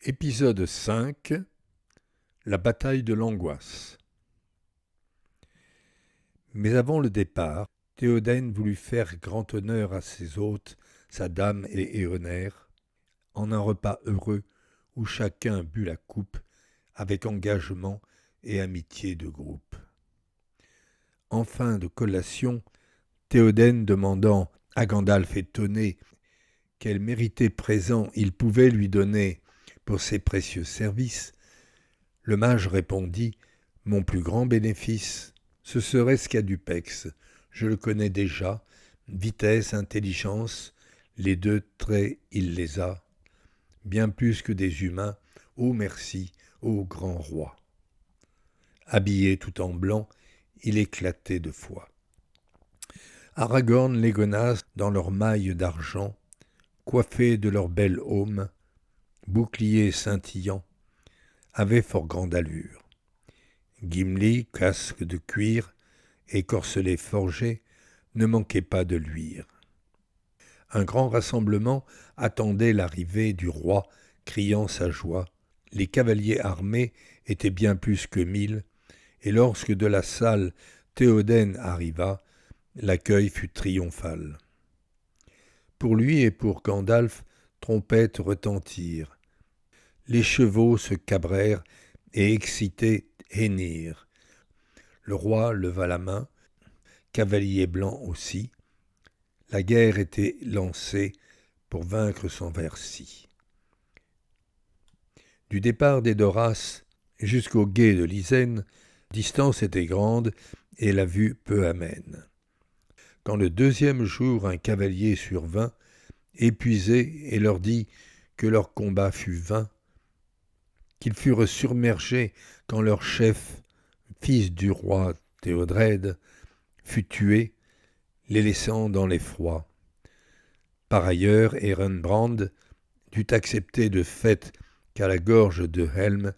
Épisode 5. La bataille de l'angoisse. Mais avant le départ, Théoden voulut faire grand honneur à ses hôtes, sa dame et Éoner, en un repas heureux où chacun but la coupe avec engagement et amitié de groupe. En fin de collation, Théoden demandant à Gandalf étonné quel mérité présent il pouvait lui donner pour ses précieux services, le mage répondit « Mon plus grand bénéfice, ce serait Scadupex. Je le connais déjà, vitesse, intelligence, les deux traits il les a, bien plus que des humains, ô merci, ô grand roi. » Habillé tout en blanc, il éclatait de foi. Aragorn, Légonas, dans leurs mailles d'argent, coiffés de leur belle aume, boucliers scintillants, avaient fort grande allure. Gimli, casque de cuir et corselet forgé, ne manquait pas de luire. Un grand rassemblement attendait l'arrivée du roi, criant sa joie. Les cavaliers armés étaient bien plus que 1000, et lorsque de la salle Théoden arriva, l'accueil fut triomphal. Pour lui et pour Gandalf, trompettes retentirent. Les chevaux se cabrèrent et excités hennirent. Le roi leva la main, cavalier blanc aussi. La guerre était lancée pour vaincre son Versi. Du départ d'Edoras jusqu'au gué de Lysène, la distance était grande et la vue peu amène. Quand le deuxième jour un cavalier survint, épuisé, et leur dit que leur combat fut vain, qu'ils furent submergés quand leur chef, fils du roi Théodred, fut tué, les laissant dans l'effroi. Par ailleurs, Ehrenbrand dut accepter de fait qu'à la gorge de Helm,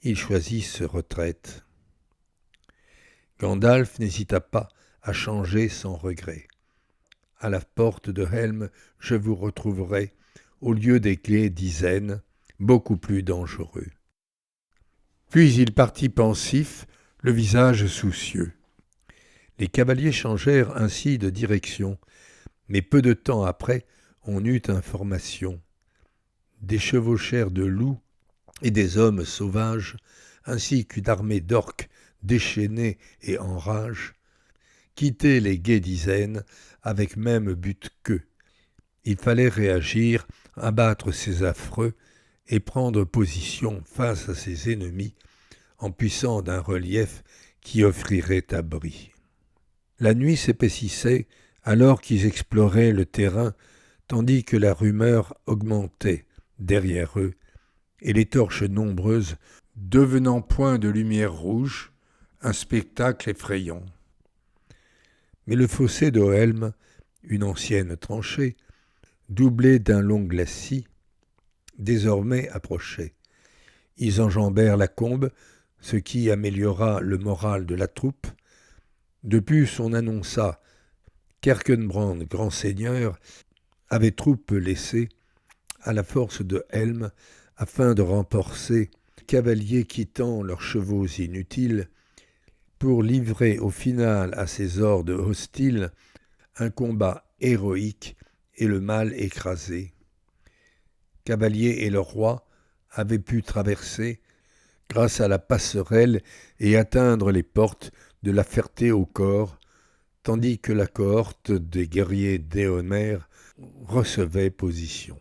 il choisisse retraite. Gandalf n'hésita pas à changer sans regret. À la porte de Helm, je vous retrouverai, au lieu des gués d'Isen, beaucoup plus dangereux. Puis il partit pensif, le visage soucieux. Les cavaliers changèrent ainsi de direction, mais peu de temps après, on eut information. Des chevauchères de loups et des hommes sauvages, ainsi qu'une armée d'orques déchaînés et en rage, quittaient les gués d'Isen avec même but qu'eux. Il fallait réagir, abattre ces affreux et prendre position face à ses ennemis, en puissant d'un relief qui offrirait abri. La nuit s'épaississait alors qu'ils exploraient le terrain, tandis que la rumeur augmentait derrière eux, et les torches nombreuses devenant point de lumière rouge, un spectacle effrayant. Mais le fossé de Helm, une ancienne tranchée, doublée d'un long glacis, désormais approchait. Ils enjambèrent la combe, ce qui améliora le moral de la troupe. De plus, on annonça qu'Erkenbrand, grand seigneur, avait troupe laissée à la force de Helm afin de renforcer les cavaliers quittant leurs chevaux inutiles pour livrer au final à ces hordes hostiles un combat héroïque et le mal écrasé. Cavaliers et leur roi avaient pu traverser grâce à la passerelle et atteindre les portes de la Ferté-au-Corps, tandis que la cohorte des guerriers d'Éomer recevait position.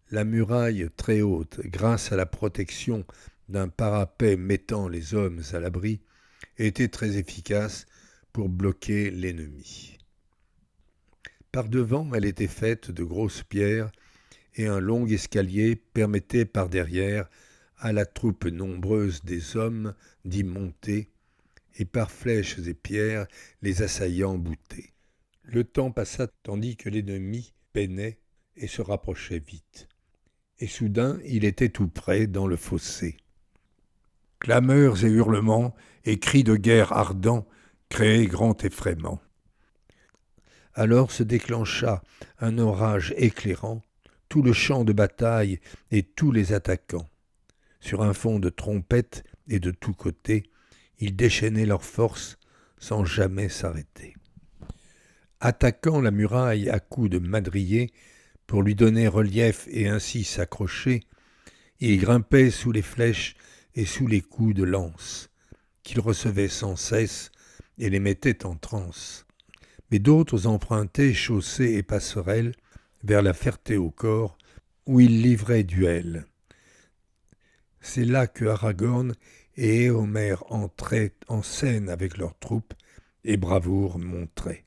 La muraille très haute, grâce à la protection d'un parapet mettant les hommes à l'abri, était très efficace pour bloquer l'ennemi. Par devant, elle était faite de grosses pierres et un long escalier permettait par derrière à la troupe nombreuse des hommes d'y monter, et par flèches et pierres les assaillants boutaient. Le temps passa tandis que l'ennemi peinait et se rapprochait vite. Et soudain, il était tout près dans le fossé. Clameurs et hurlements et cris de guerre ardents créaient grand effrayement. Alors se déclencha un orage éclairant, tout le champ de bataille et tous les attaquants. Sur un fond de trompettes et de tous côtés, ils déchaînaient leurs forces sans jamais s'arrêter. Attaquant la muraille à coups de madriers pour lui donner relief et ainsi s'accrocher, ils grimpaient sous les flèches et sous les coups de lance, qu'ils recevaient sans cesse et les mettaient en transe. Mais d'autres empruntaient chaussées et passerelles vers la Ferté-au-Corps, où ils livraient duel. C'est là que Aragorn et Éomer entraient en scène avec leurs troupes et bravoure montraient.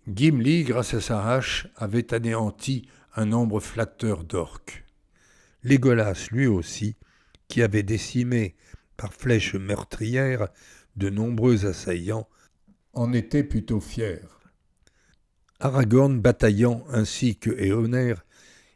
Gimli, grâce à sa hache, avait anéanti un nombre flatteur d'orques. Légolas, lui aussi, qui avait décimé par flèches meurtrières de nombreux assaillants, en était plutôt fier. Aragorn bataillant ainsi que Éomer,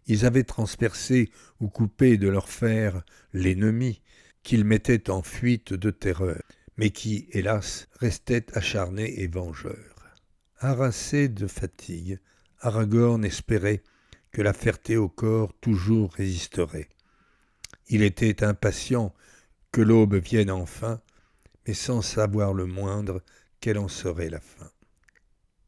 ils avaient transpercé ou coupé de leur fer l'ennemi qu'ils mettaient en fuite de terreur, mais qui, hélas, restait acharné et vengeur. Harassé de fatigue, Aragorn espérait que la Ferté-au-Corps toujours résisterait. Il était impatient que l'aube vienne enfin, mais sans savoir le moindre quelle en serait la fin.